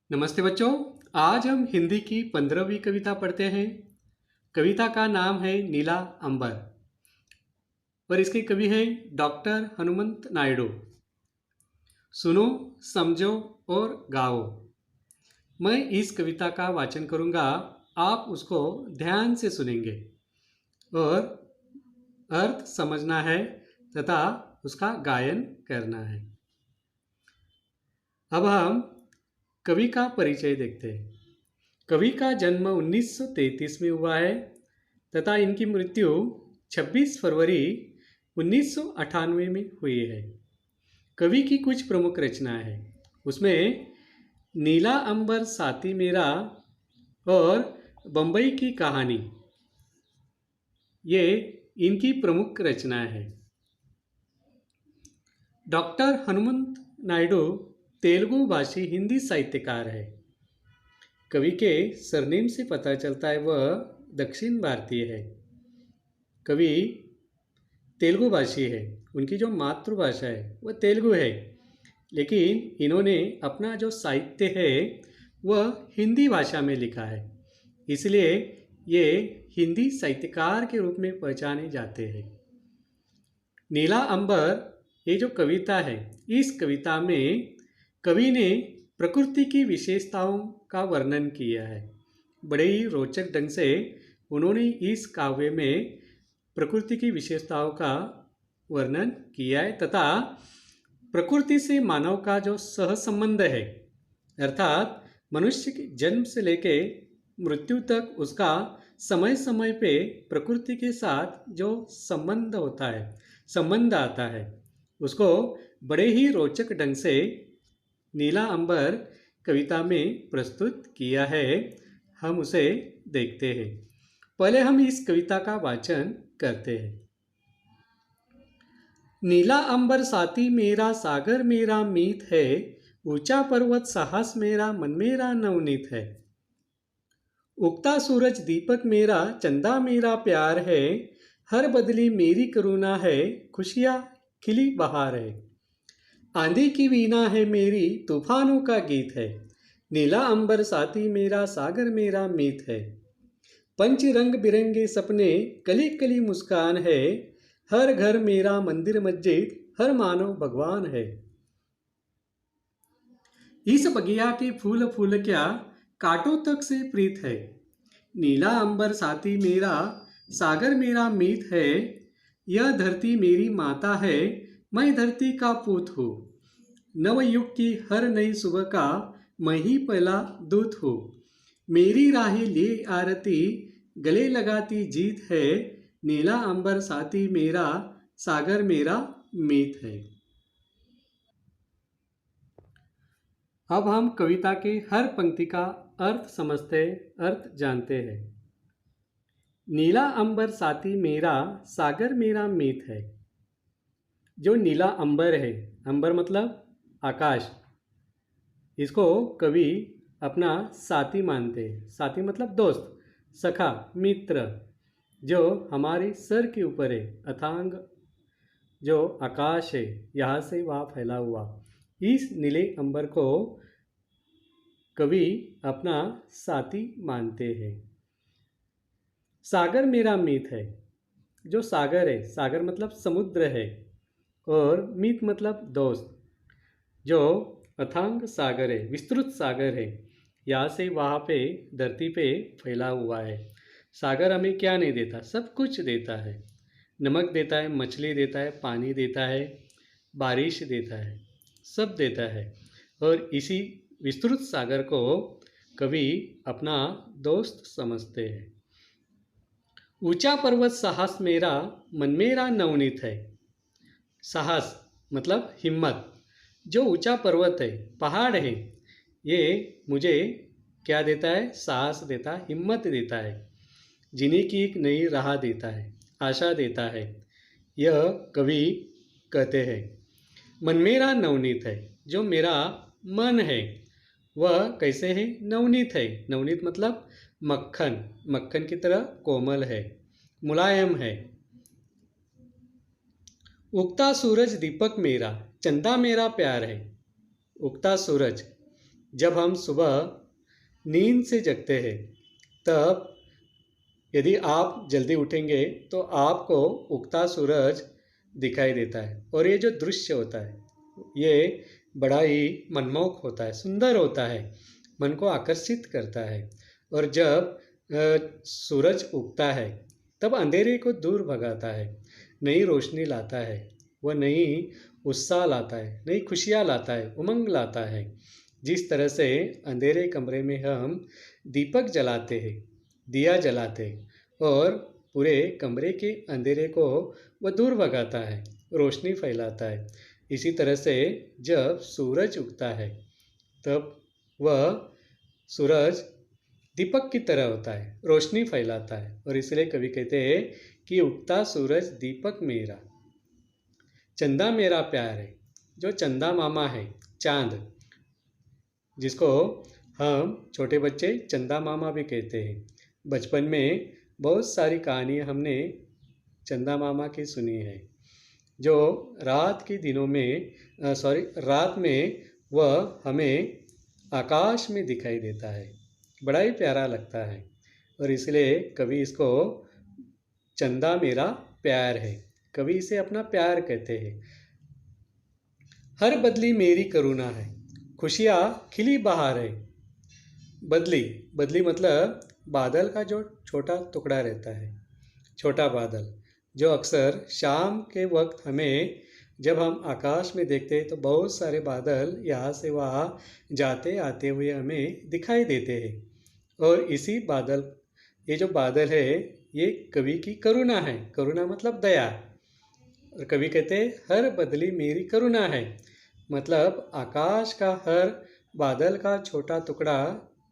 नमस्ते बच्चों। आज हम हिंदी की 15वीं कविता पढ़ते हैं। कविता का नाम है नीला अंबर और इसके कवि हैं डॉक्टर हनुमंत नायडू। सुनो, समझो और गाओ। मैं इस कविता का वाचन करूंगा, आप उसको ध्यान से सुनेंगे और अर्थ समझना है तथा उसका गायन करना है। अब हम कवि का परिचय देखते हैं। कवि का जन्म 1933 में हुआ है तथा इनकी मृत्यु 26 फरवरी 1998 में हुई है। कवि की कुछ प्रमुख रचनाएं हैं, उसमें नीला अंबर साथी मेरा और बंबई की कहानी, ये इनकी प्रमुख रचनाएं हैं। डॉक्टर हनुमंत नायडू तेलुगु भाषी हिंदी साहित्यकार है। कवि के सरनेम से पता चलता है वह दक्षिण भारतीय है। कवि तेलुगु भाषी है, उनकी जो मातृभाषा है वह तेलुगु है, लेकिन इन्होंने अपना जो साहित्य है वह हिंदी भाषा में लिखा है, इसलिए ये हिंदी साहित्यकार के रूप में पहचाने जाते हैं। नीला अंबर ये जो कविता है, इस कविता में कवि ने प्रकृति की विशेषताओं का वर्णन किया है। बड़े ही रोचक ढंग से उन्होंने इस काव्य में प्रकृति की विशेषताओं का वर्णन किया है तथा प्रकृति से मानव का जो सहसंबंध है, अर्थात मनुष्य के जन्म से लेके मृत्यु तक उसका समय समय पे प्रकृति के साथ जो संबंध होता है, संबंध आता है, उसको बड़े ही रोचक ढंग से नीला अंबर कविता में प्रस्तुत किया है। हम उसे देखते हैं। पहले हम इस कविता का वाचन करते हैं। नीला अंबर साथी मेरा, सागर मेरा मीत है, ऊंचा पर्वत साहस मेरा, मन मेरा नवनीत है। उगता सूरज दीपक मेरा, चंदा मेरा प्यार है, हर बदली मेरी करुणा है, खुशियाँ खिली बहार है। आंधी की वीणा है मेरी, तूफानों का गीत है, नीला अंबर साथी मेरा, सागर मेरा मीत है। पंच रंग बिरंगे सपने, कली कली मुस्कान है, हर घर मेरा मंदिर मस्जिद, हर मानव भगवान है। इस बगिया के फूल फूल क्या, कांटों तक से प्रीत है, नीला अंबर साथी मेरा, सागर मेरा मीत है। यह धरती मेरी माता है, मैं धरती का पूत हूँ, नवयुग की हर नई सुबह का मैं ही पहला दूत हूँ। मेरी राहें ले आरती, गले लगाती जीत है, नीला अंबर साथी मेरा, सागर मेरा मीत है। अब हम कविता के हर पंक्ति का अर्थ समझते, अर्थ जानते हैं। नीला अंबर साथी मेरा, सागर मेरा मीत है। जो नीला अंबर है, अंबर मतलब आकाश, इसको कवि अपना साथी मानते हैं। साथी मतलब दोस्त, सखा, मित्र, जो हमारे सर के ऊपर है, अथांग जो आकाश है, यहाँ से वहाँ फैला हुआ, इस नीले अंबर को कवि अपना साथी मानते हैं। सागर मेरा मीत है। जो सागर है, सागर मतलब समुद्र है, और मीत मतलब दोस्त, जो अथांग सागर है, विस्तृत सागर है, यहाँ से वहाँ पे धरती पे फैला हुआ है। सागर हमें क्या नहीं देता, सब कुछ देता है। नमक देता है, मछली देता है, पानी देता है, बारिश देता है, सब देता है। और इसी विस्तृत सागर को कवि अपना दोस्त समझते हैं। ऊंचा पर्वत साहस मेरा, मन मेरा नवनीत है। साहस मतलब हिम्मत। जो ऊंचा पर्वत है, पहाड़ है, ये मुझे क्या देता है, साहस देता है, हिम्मत देता है, जीने की एक नई राह देता है, आशा देता है, यह कवि कहते हैं। मन मेरा नवनीत है। जो मेरा मन है वह कैसे है, नवनीत है। नवनीत मतलब मक्खन, मक्खन की तरह कोमल है, मुलायम है। उगता सूरज दीपक मेरा, चंदा मेरा प्यार है। उगता सूरज जब हम सुबह नींद से जगते हैं तब यदि आप जल्दी उठेंगे तो आपको उगता सूरज दिखाई देता है और ये जो दृश्य होता है ये बड़ा ही मनमोहक होता है, सुंदर होता है, मन को आकर्षित करता है। और जब सूरज उगता है तब अंधेरे को दूर भगाता है, नई रोशनी लाता है, वह नई उत्साह लाता है, नई खुशियाँ लाता है, उमंग लाता है। जिस तरह से अंधेरे कमरे में हम दीपक जलाते हैं, दिया जलाते हैं और पूरे कमरे के अंधेरे को वह दूर भगाता है, रोशनी फैलाता है। इसी तरह से जब सूरज उगता है तब वह सूरज दीपक की तरह होता है, रोशनी फैलाता है। और इसलिए कवि कहते हैं कि उगता सूरज दीपक मेरा, चंदा मेरा प्यार है। जो चंदा मामा है, चांद, जिसको हम छोटे बच्चे चंदा मामा भी कहते हैं। बचपन में बहुत सारी कहानियाँ हमने चंदा मामा की सुनी है, जो रात के दिनों में रात में वह हमें आकाश में दिखाई देता है, बड़ा ही प्यारा लगता है। और इसलिए कवि इसको चंदा मेरा प्यार है, कवि इसे अपना प्यार कहते हैं। हर बदली मेरी करुणा है, खुशियाँ खिली बहार है। बदली, बदली मतलब बादल का जो छोटा टुकड़ा रहता है, छोटा बादल, जो अक्सर शाम के वक्त हमें, जब हम आकाश में देखते हैं तो बहुत सारे बादल यहाँ से वहाँ जाते आते हुए हमें दिखाई देते हैं। और इसी बादल, ये जो बादल है ये कवि की करुणा है। करुणा मतलब दया। और कवि कहते हैं हर बदली मेरी करुणा है, मतलब आकाश का हर बादल का छोटा टुकड़ा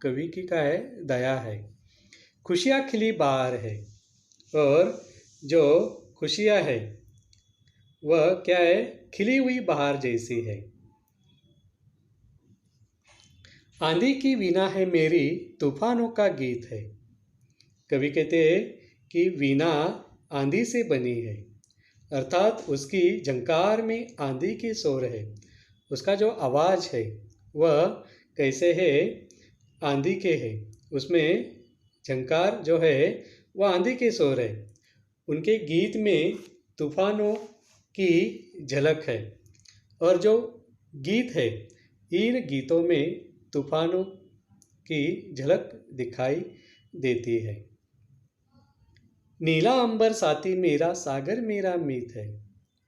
कवि की का है, दया है। खुशियाँ खिली बहार है, और जो खुशियाँ है वह क्या है, खिली हुई बहार जैसी है। आंधी की वीणा है मेरी, तूफानों का गीत है। कवि कहते हैं कि वीणा आंधी से बनी है, अर्थात उसकी झंकार में आंधी की शोर है। उसका जो आवाज़ है वह कैसे है, आंधी के है, उसमें झंकार जो है वह आंधी के शोर है। उनके गीत में तूफानों की झलक है, और जो गीत है इन गीतों में तूफानों की झलक दिखाई देती है। नीला अंबर साथी मेरा, सागर मेरा मीत है।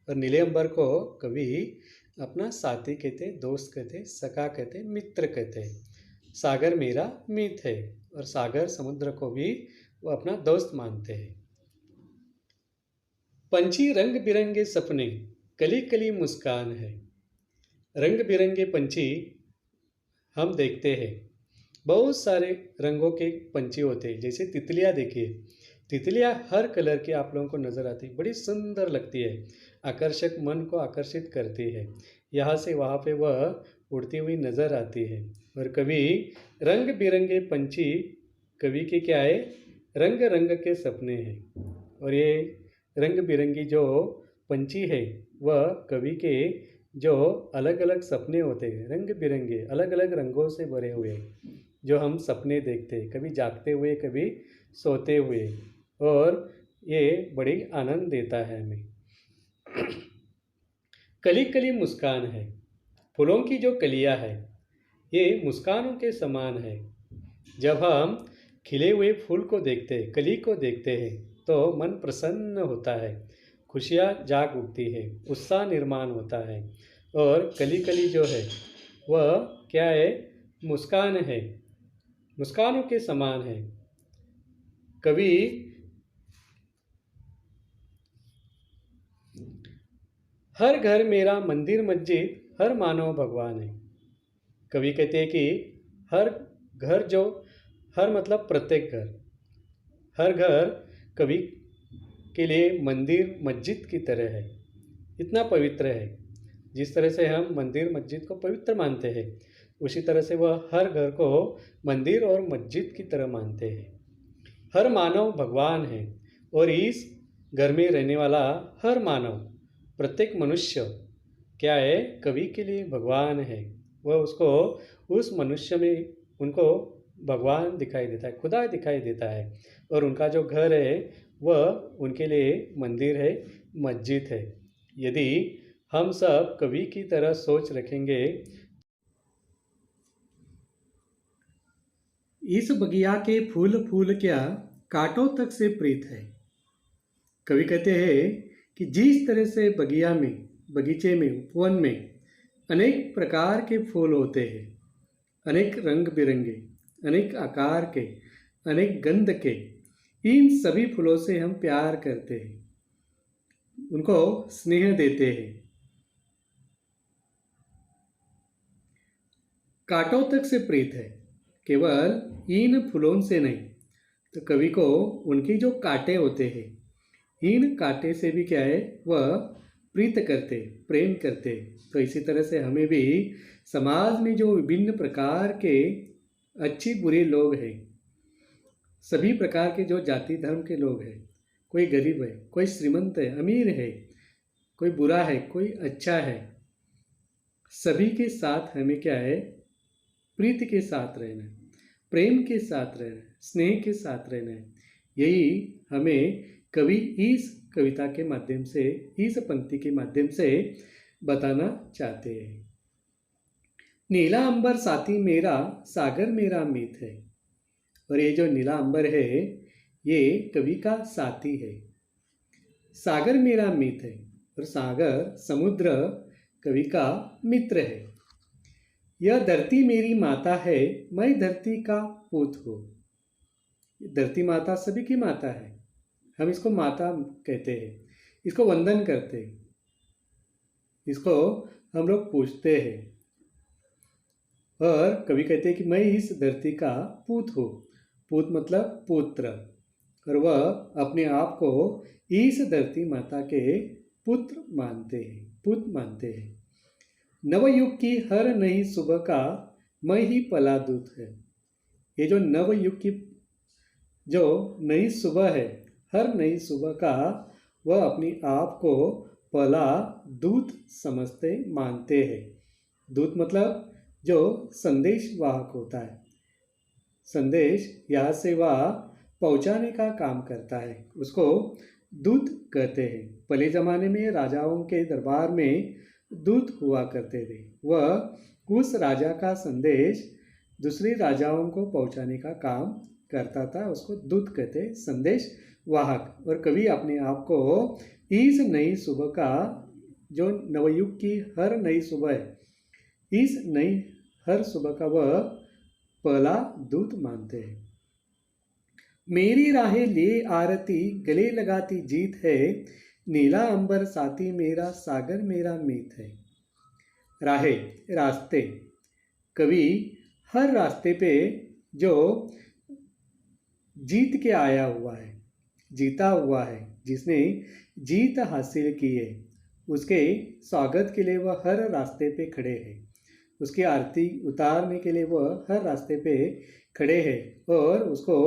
और नीले अंबर को कवि अपना साथी कहते, दोस्त कहते, सखा कहते, मित्र कहते। सागर मेरा मीत है, और सागर समुद्र को भी वो अपना दोस्त मानते हैं। पंछी रंग बिरंगे सपने, कली कली मुस्कान है। रंग बिरंगे पंछी हम देखते हैं, बहुत सारे रंगों के पंछी होते हैं। जैसे तितलियाँ देखिए, तितलियाँ हर कलर की आप लोगों को नज़र आती, बड़ी सुंदर लगती है, आकर्षक, मन को आकर्षित करती है। यहाँ से वहाँ पे वह उड़ती हुई नज़र आती है। और कभी रंग बिरंगे पंछी, कवि के क्या है, रंग रंग के सपने हैं। और ये रंग बिरंगी जो पंछी है वह कवि के जो अलग अलग सपने होते हैं, रंग बिरंगे अलग अलग रंगों से भरे हुए, जो हम सपने देखते हैं, कभी जागते हुए, कभी सोते हुए, और ये बड़ी आनंद देता है हमें। कली कली मुस्कान है, फूलों की जो कलियाँ है ये मुस्कानों के समान है। जब हम खिले हुए फूल को देखते हैं, कली को देखते हैं, तो मन प्रसन्न होता है, खुशियाँ जाग उठती है, उत्साह निर्माण होता है। और कली कली जो है वह क्या है, मुस्कान है, मुस्कानों के समान है। कवि हर घर मेरा मंदिर मस्जिद, हर मानव भगवान है। कवि कहते हैं कि हर घर, जो हर मतलब प्रत्येक घर, हर घर कवि के लिए मंदिर मस्जिद की तरह है, इतना पवित्र है। जिस तरह से हम मंदिर मस्जिद को पवित्र मानते हैं, उसी तरह से वह हर घर को मंदिर और मस्जिद की तरह मानते हैं। हर मानव भगवान है, और इस घर में रहने वाला हर मानव, प्रत्येक मनुष्य क्या है, कवि के लिए भगवान है। वह उसको उस मनुष्य में उनको भगवान दिखाई देता है, खुदा दिखाई देता है। और उनका जो घर है वह उनके लिए मंदिर है, मस्जिद है। यदि हम सब कवि की तरह सोच रखेंगे, इस बगिया के फूल फूल क्या कांटों तक से प्रीत है। कवि कहते हैं कि जिस तरह से बगीचे में, उपवन में अनेक प्रकार के फूल होते हैं, अनेक रंग बिरंगे, अनेक आकार के, अनेक गंध के, इन सभी फूलों से हम प्यार करते हैं, उनको स्नेह देते हैं। कांटों तक से प्रीत है, केवल इन फूलों से नहीं, तो कवि को उनकी जो कांटे होते हैं, इन कांटे से भी क्या है, वह प्रीत करते, प्रेम करते। तो इसी तरह से हमें भी समाज में जो विभिन्न प्रकार के अच्छी बुरे लोग हैं, सभी प्रकार के जो जाति धर्म के लोग हैं, कोई गरीब है, कोई श्रीमंत है, अमीर है, कोई बुरा है, कोई अच्छा है, सभी के साथ हमें क्या है, प्रीति के साथ रहना है, प्रेम के साथ रहना है, स्नेह के साथ रहना है। यही हमें कवि इस कविता के माध्यम से, इस पंक्ति के माध्यम से बताना चाहते हैं। नीला अंबर साथी मेरा, सागर मेरा मीत है। और ये जो नीला अंबर है, ये कवि का साथी है। सागर मेरा मीत है, और सागर समुद्र कवि का मित्र है। यह धरती मेरी माता है, मैं धरती का पूत हूँ। धरती माता सभी की माता है, हम इसको माता कहते हैं, इसको वंदन करते हैं, इसको हम लोग पूछते हैं। और कवि कहते हैं कि मैं इस धरती का पूत हूँ। पूत मतलब पुत्र, और वह अपने आप को इस धरती माता के पुत्र मानते हैं, पुत मानते हैं। नवयुग की हर नई सुबह का मैं ही पला दूत है। ये जो नवयुग की जो नई सुबह है, हर नई सुबह का वह अपने आप को पला दूत समझते, मानते हैं। दूत मतलब जो संदेश वाहक होता है, संदेश यहाँ से वह पहुँचाने का काम करता है, उसको दूत कहते हैं। पहले ज़माने में राजाओं के दरबार में दूत हुआ करते थे, वह उस राजा का संदेश दूसरे राजाओं को पहुँचाने का काम करता था, उसको दूत कहते हैं, संदेश वाहक। और कवि अपने आप को इस नई सुबह का, जो नवयुग की हर नई सुबह है, इस नई हर सुबह का वह पहला दूत मानते हैं। मेरी राहें ले आरती, गले लगाती जीत है, नीला अंबर साथी मेरा, सागर मेरा मीत है। राहें, रास्ते, कवि हर रास्ते पे जो जीत के आया हुआ है, जीता हुआ है, जिसने जीत हासिल की है, उसके स्वागत के लिए वह हर रास्ते पे खड़े हैं, उसकी आरती उतारने के लिए वह हर रास्ते पे खड़े हैं, और उसको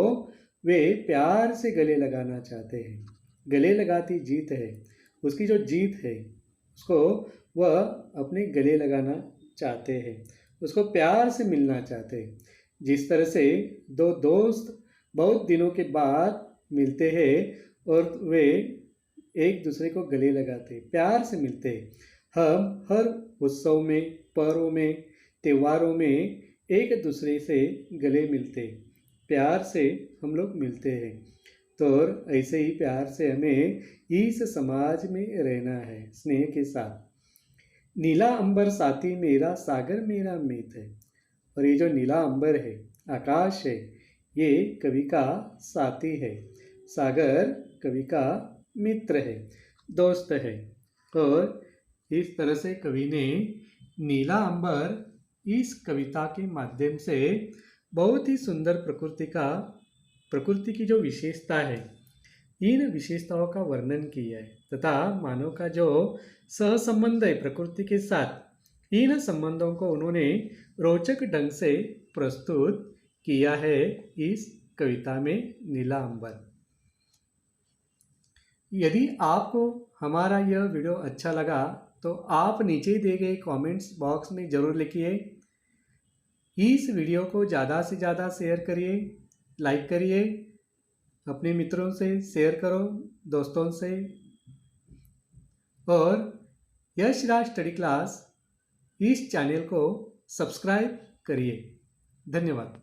वे प्यार से गले लगाना चाहते हैं। गले लगाती जीत है, उसकी जो जीत है उसको वह अपने गले लगाना चाहते हैं, उसको प्यार से मिलना चाहते हैं। जिस तरह से दो दोस्त बहुत दिनों के बाद मिलते हैं और वे एक दूसरे को गले लगाते, प्यार से मिलते हैं। हम हर उत्सव में, पर्वों में, त्योहारों में एक दूसरे से गले मिलते, प्यार से हम लोग मिलते हैं। तो ऐसे ही प्यार से हमें इस समाज में रहना है, स्नेह के साथ। नीला अंबर साथी मेरा, सागर मेरा मीत है। और ये जो नीला अंबर है, आकाश है, ये कवि का साथी है, सागर कवि का मित्र है, दोस्त है। और इस तरह से कवि ने नीला अंबर इस कविता के माध्यम से बहुत ही सुंदर प्रकृति की जो विशेषता है, इन विशेषताओं का वर्णन किया है, तथा मानव का जो सहसंबंध है प्रकृति के साथ, इन संबंधों को उन्होंने रोचक ढंग से प्रस्तुत किया है इस कविता में नीला अंबर। यदि आपको हमारा यह वीडियो अच्छा लगा तो आप नीचे दिए गए कमेंट्स बॉक्स में ज़रूर लिखिए इस वीडियो को ज़्यादा से ज़्यादा शेयर करिए, लाइक करिए, अपने मित्रों से शेयर करो, दोस्तों से। और यश राज स्टडी क्लास इस चैनल को सब्सक्राइब करिए। धन्यवाद।